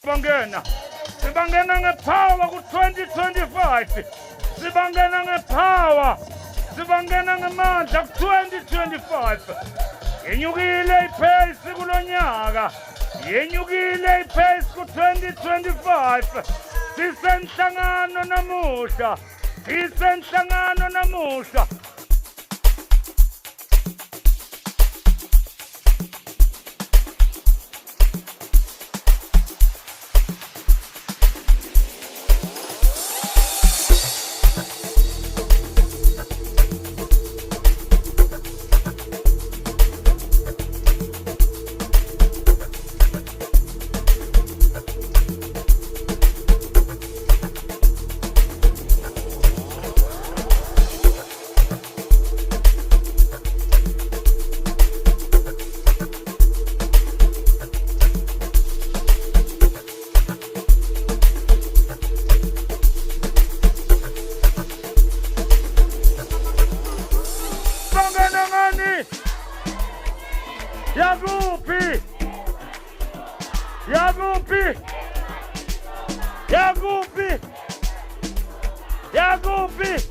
Sibangena ngepower ku-2025. Sibangena ngepower. Sibangena ngamandla ku-2025. Yenyukile ipace kulonyaka. Yenyukile ipace ku-2025. Sisenhlangano namusha. Sisenhlangano namusha. Yakuphi? Yakuphi? Yakuphi? Yakuphi?